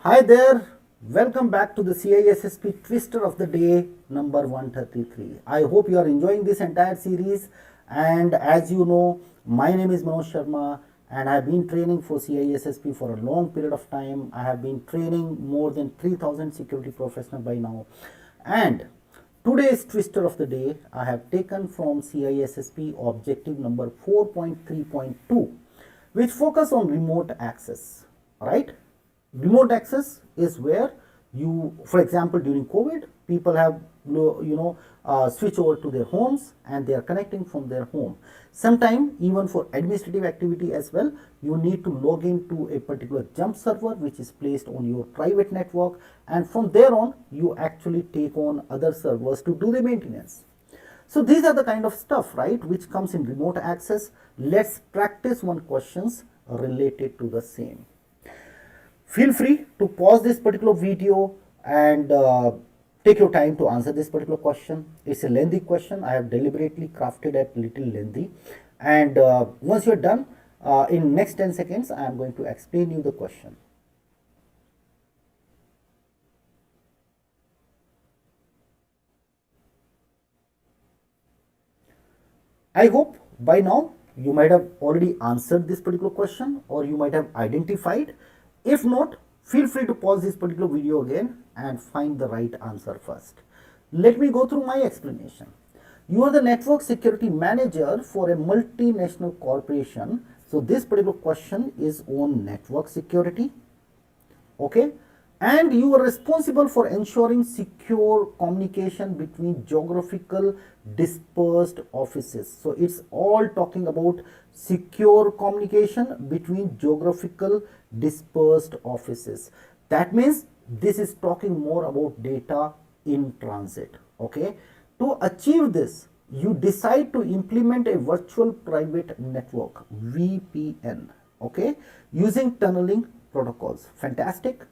Hi there, welcome back to the CISSP Twister of the Day number 133. I hope you are enjoying this entire series, and as you know, my name is Manoj Sharma and I have been training for CISSP for a long period of time. I have been training more than 3000 security professionals by now, and today's Twister of the Day I have taken from CISSP objective number 4.3.2, which focus on remote access, right? Remote access is where you, for example, during COVID, people have switch over to their homes and they are connecting from their home. Sometime even for administrative activity as well, you need to log into a particular jump server which is placed on your private network, and from there on you actually take on other servers to do the maintenance. So these are the kind of stuff, right, which comes in remote access. Let's practice one questions related to the same. Feel free to pause this particular video and take your time to answer this particular question. It's a lengthy question. I have deliberately crafted it little lengthy, and once you're done, in next 10 seconds I am going to explain you the question. I hope by now you might have already answered this particular question, or you might have identified. If not, feel free to pause this particular video again and find the right answer first. Let me go through my explanation. You are the network security manager for a multinational corporation. So this particular question is on network security. Okay. And you are responsible for ensuring secure communication between geographical dispersed offices. So it's all talking about secure communication between geographical dispersed offices. That means this is talking more about data in transit. Okay. To achieve this, you decide to implement a virtual private network, VPN, okay, using tunneling protocols. Fantastic.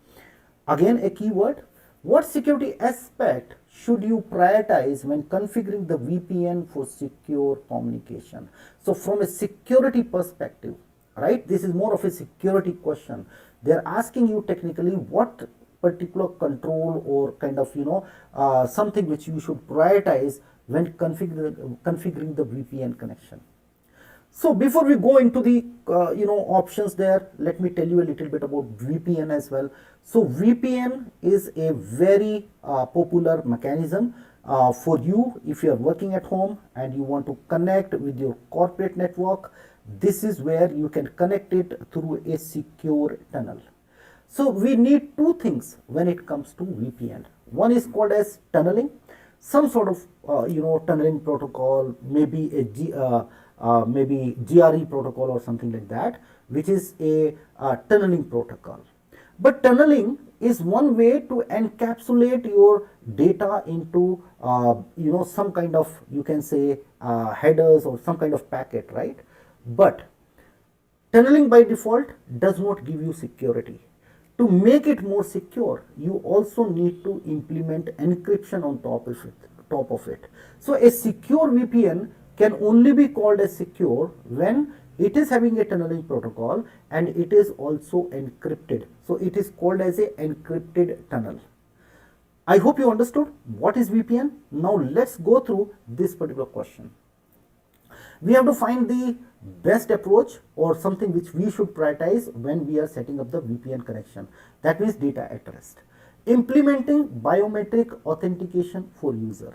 Again, a keyword. What security aspect should you prioritize when configuring the VPN for secure communication? So from a security perspective, right, this is more of a security question. They're asking you technically what particular control or kind of something which you should prioritize when configuring the VPN connection. So before we go into the options there, let me tell you a little bit about VPN as well. So VPN is a very popular mechanism for you if you are working at home and you want to connect with your corporate network. This is where you can connect it through a secure tunnel. So we need two things when it comes to VPN. One is called as tunneling, some sort of tunneling protocol, maybe maybe GRE protocol or something like that, which is a tunneling protocol. But tunneling is one way to encapsulate your data into some kind of, you can say, headers or some kind of packet, right? But tunneling by default does not give you security. To make it more secure, you also need to implement encryption on top of it. So a secure VPN can only be called as secure when it is having a tunneling protocol and it is also encrypted. So it is called as a encrypted tunnel. I hope you understood what is VPN. Now let's go through this particular question. We have to find the best approach or something which we should prioritize when we are setting up the VPN connection. That means data at rest. Implementing biometric authentication for user.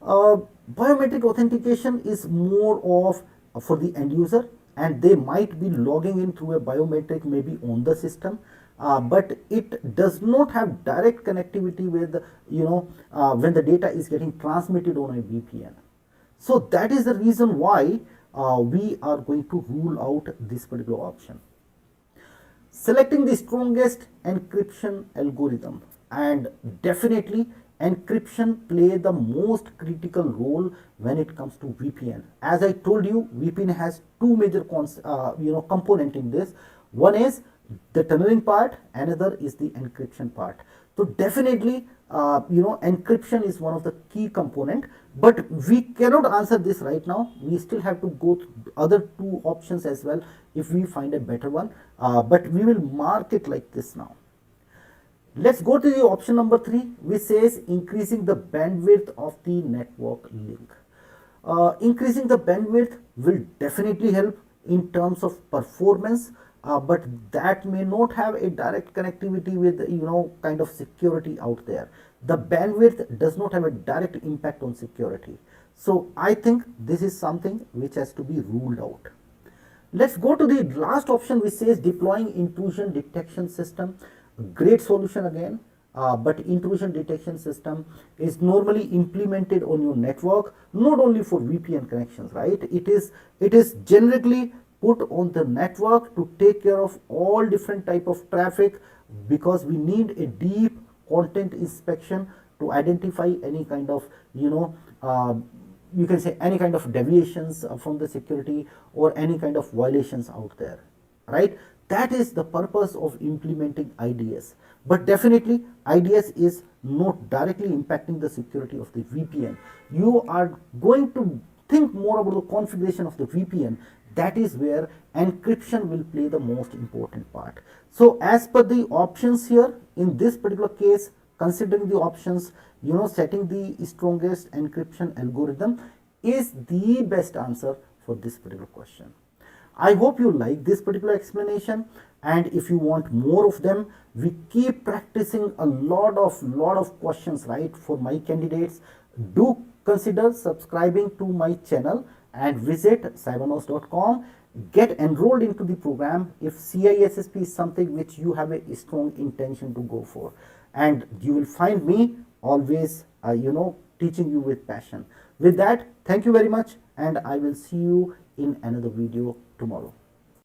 Biometric authentication is more of for the end user, and they might be logging in through a biometric maybe on the system, but it does not have direct connectivity with when the data is getting transmitted on a VPN. So that is the reason why we are going to rule out this particular option. Selecting the strongest encryption algorithm, and definitely encryption play the most critical role when it comes to VPN. As I told you, VPN has two major component in this. One is the tunneling part, another is the encryption part. So definitely encryption is one of the key component, but we cannot answer this right now. We still have to go through other two options as well if we find a better one, but we will mark it like this now. Let's go to the option number 3, which says increasing the bandwidth of the network link. Increasing the bandwidth will definitely help in terms of performance, but that may not have a direct connectivity with kind of security out there. The bandwidth does not have a direct impact on security. So I think this is something which has to be ruled out. Let's go to the last option, which says deploying intrusion detection system. Great solution again, but intrusion detection system is normally implemented on your network, not only for VPN connections, right? It is generally put on the network to take care of all different type of traffic, because we need a deep content inspection to identify any kind of you can say any kind of deviations from the security or any kind of violations out there, right? That is the purpose of implementing IDS. But definitely IDS is not directly impacting the security of the VPN. You are going to think more about the configuration of the VPN. That is where encryption will play the most important part. So as per the options here, in this particular case, considering the options, setting the strongest encryption algorithm is the best answer for this particular question. I hope you like this particular explanation, and if you want more of them, we keep practicing a lot of questions, right, for my candidates. Do consider subscribing to my channel and visit cybernous.com. Get enrolled into the program if CISSP is something which you have a strong intention to go for, and you will find me always teaching you with passion. With that, thank you very much, and I will see you in another video tomorrow.